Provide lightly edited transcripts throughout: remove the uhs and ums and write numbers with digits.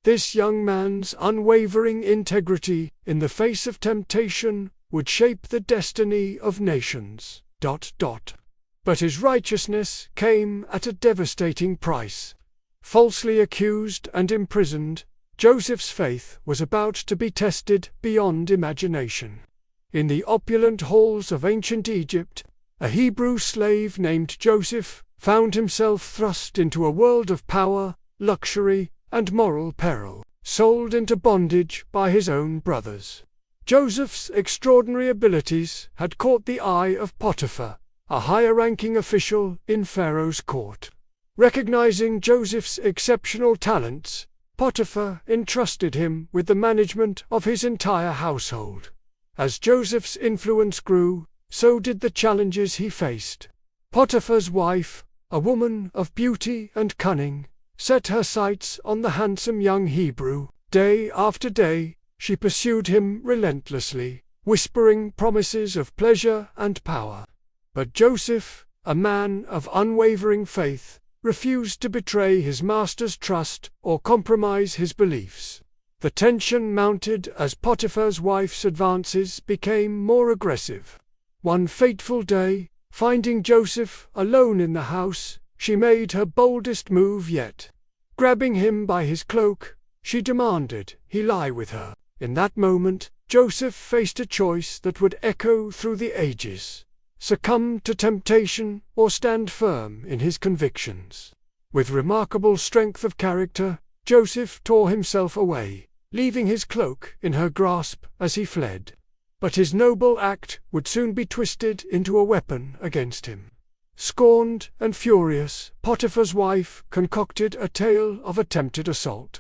This young man's unwavering integrity in the face of temptation would shape the destiny of nations. But his righteousness came at a devastating price. Falsely accused and imprisoned, Joseph's faith was about to be tested beyond imagination. In the opulent halls of ancient Egypt, a Hebrew slave named Joseph found himself thrust into a world of power, luxury, and moral peril, sold into bondage by his own brothers. Joseph's extraordinary abilities had caught the eye of Potiphar, a higher-ranking official in Pharaoh's court. Recognizing Joseph's exceptional talents, Potiphar entrusted him with the management of his entire household. As Joseph's influence grew, so did the challenges he faced. Potiphar's wife, a woman of beauty and cunning, set her sights on the handsome young Hebrew. Day after day, she pursued him relentlessly, whispering promises of pleasure and power. But Joseph, a man of unwavering faith, refused to betray his master's trust or compromise his beliefs. The tension mounted as Potiphar's wife's advances became more aggressive. One fateful day, finding Joseph alone in the house, she made her boldest move yet. Grabbing him by his cloak, she demanded he lie with her. In that moment, Joseph faced a choice that would echo through the ages: succumb to temptation or stand firm in his convictions. With remarkable strength of character, Joseph tore himself away, leaving his cloak in her grasp as he fled. But his noble act would soon be twisted into a weapon against him. Scorned and furious, Potiphar's wife concocted a tale of attempted assault.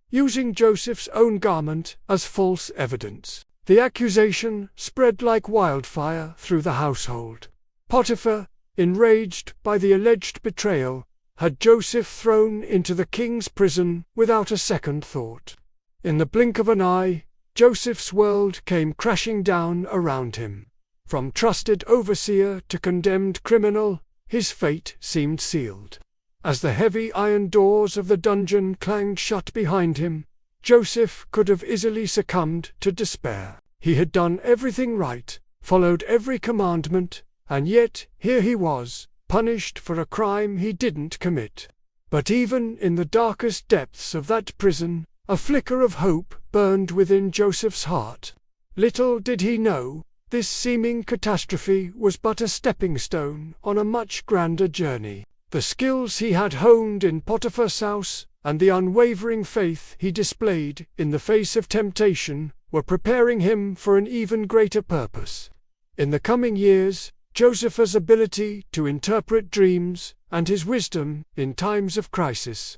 Using Joseph's own garment as false evidence, the accusation spread like wildfire through the household. Potiphar, enraged by the alleged betrayal, had Joseph thrown into the king's prison without a second thought. In the blink of an eye, Joseph's world came crashing down around him. From trusted overseer to condemned criminal, his fate seemed sealed. As the heavy iron doors of the dungeon clanged shut behind him, Joseph could have easily succumbed to despair. He had done everything right, followed every commandment, and yet here he was, punished for a crime he didn't commit. But even in the darkest depths of that prison, a flicker of hope burned within Joseph's heart. Little did he know, this seeming catastrophe was but a stepping stone on a much grander journey. The skills he had honed in Potiphar's house, and the unwavering faith he displayed in the face of temptation, were preparing him for an even greater purpose. In the coming years, Joseph's ability to interpret dreams, and his wisdom in times of crisis,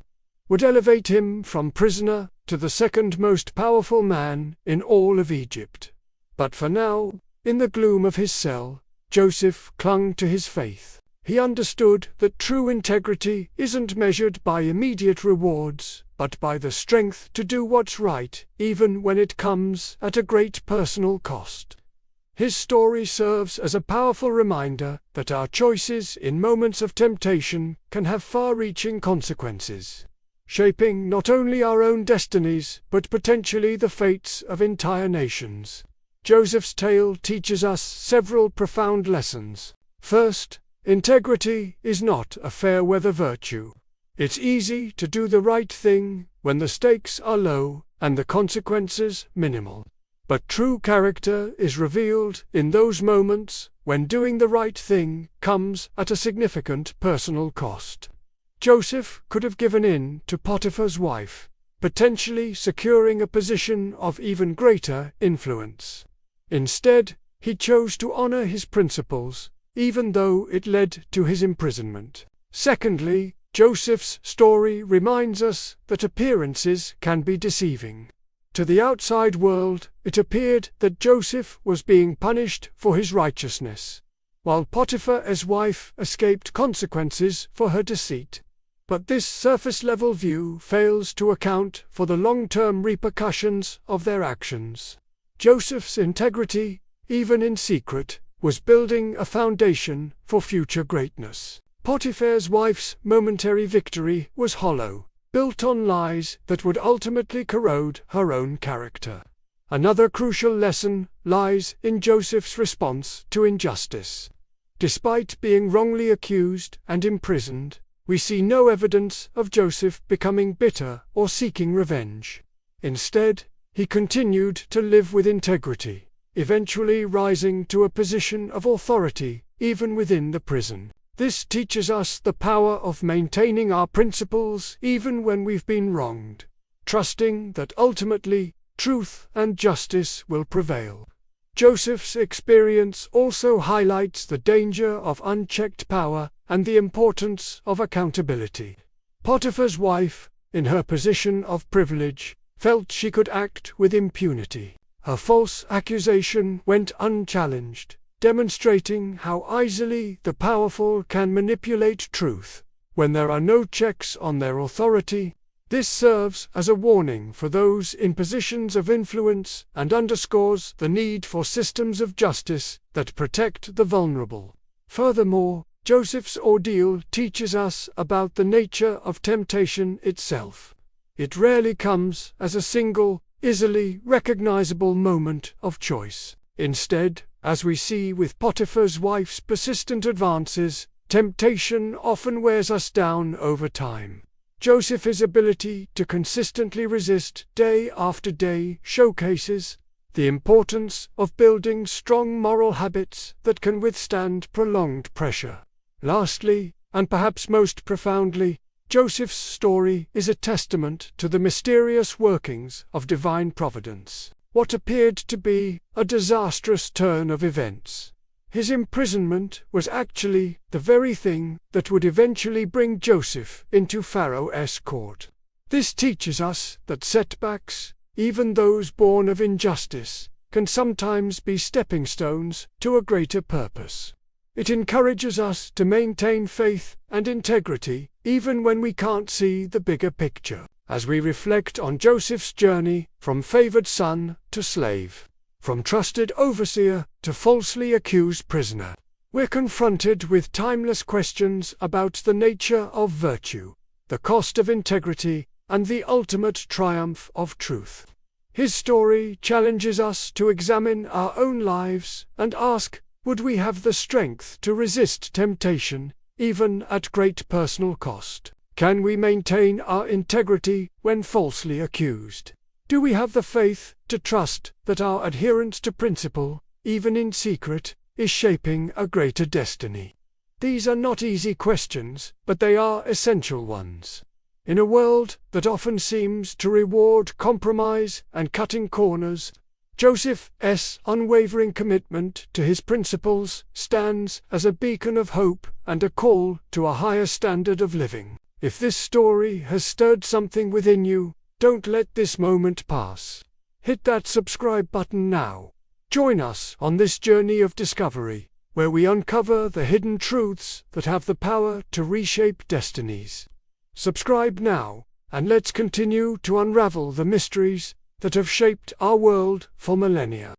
would elevate him from prisoner to the second most powerful man in all of Egypt. But for now, in the gloom of his cell, Joseph clung to his faith. He understood that true integrity isn't measured by immediate rewards, but by the strength to do what's right, even when it comes at a great personal cost. His story serves as a powerful reminder that our choices in moments of temptation can have far-reaching consequences, shaping not only our own destinies, but potentially the fates of entire nations. Joseph's tale teaches us several profound lessons. First, integrity is not a fair-weather virtue. It's easy to do the right thing when the stakes are low and the consequences minimal. But true character is revealed in those moments when doing the right thing comes at a significant personal cost. Joseph could have given in to Potiphar's wife, potentially securing a position of even greater influence. Instead, he chose to honor his principles, even though it led to his imprisonment. Secondly, Joseph's story reminds us that appearances can be deceiving. To the outside world, it appeared that Joseph was being punished for his righteousness, while Potiphar's wife escaped consequences for her deceit. But this surface-level view fails to account for the long-term repercussions of their actions. Joseph's integrity, even in secret, was building a foundation for future greatness. Potiphar's wife's momentary victory was hollow. built on lies that would ultimately corrode her own character. Another crucial lesson lies in Joseph's response to injustice. Despite being wrongly accused and imprisoned, we see no evidence of Joseph becoming bitter or seeking revenge. Instead, he continued to live with integrity, eventually rising to a position of authority even within the prison. This teaches us the power of maintaining our principles even when we've been wronged, trusting that ultimately truth and justice will prevail. Joseph's experience also highlights the danger of unchecked power and the importance of accountability. Potiphar's wife, in her position of privilege, felt she could act with impunity. Her false accusation went unchallenged, demonstrating how easily the powerful can manipulate truth. When there are no checks on their authority, this serves as a warning for those in positions of influence and underscores the need for systems of justice that protect the vulnerable. Furthermore, Joseph's ordeal teaches us about the nature of temptation itself. It rarely comes as a single, easily recognizable moment of choice. Instead, as we see with Potiphar's wife's persistent advances, temptation often wears us down over time. Joseph's ability to consistently resist day after day showcases the importance of building strong moral habits that can withstand prolonged pressure. Lastly, and perhaps most profoundly, Joseph's story is a testament to the mysterious workings of divine providence. What appeared to be a disastrous turn of events, his imprisonment was actually the very thing that would eventually bring Joseph into Pharaoh's court. This teaches us that setbacks, even those born of injustice, can sometimes be stepping stones to a greater purpose. It encourages us to maintain faith and integrity even when we can't see the bigger picture. As we reflect on Joseph's journey from favored son to slave, from trusted overseer to falsely accused prisoner, we're confronted with timeless questions about the nature of virtue, the cost of integrity, and the ultimate triumph of truth. His story challenges us to examine our own lives and ask, would we have the strength to resist temptation, even at great personal cost? Can we maintain our integrity when falsely accused? Do we have the faith to trust that our adherence to principle, even in secret, is shaping a greater destiny? These are not easy questions, but they are essential ones. In a world that often seems to reward compromise and cutting corners, Joseph's unwavering commitment to his principles stands as a beacon of hope and a call to a higher standard of living. If this story has stirred something within you, don't let this moment pass. Hit that subscribe button now. Join us on this journey of discovery, where we uncover the hidden truths that have the power to reshape destinies. Subscribe now, and let's continue to unravel the mysteries that have shaped our world for millennia.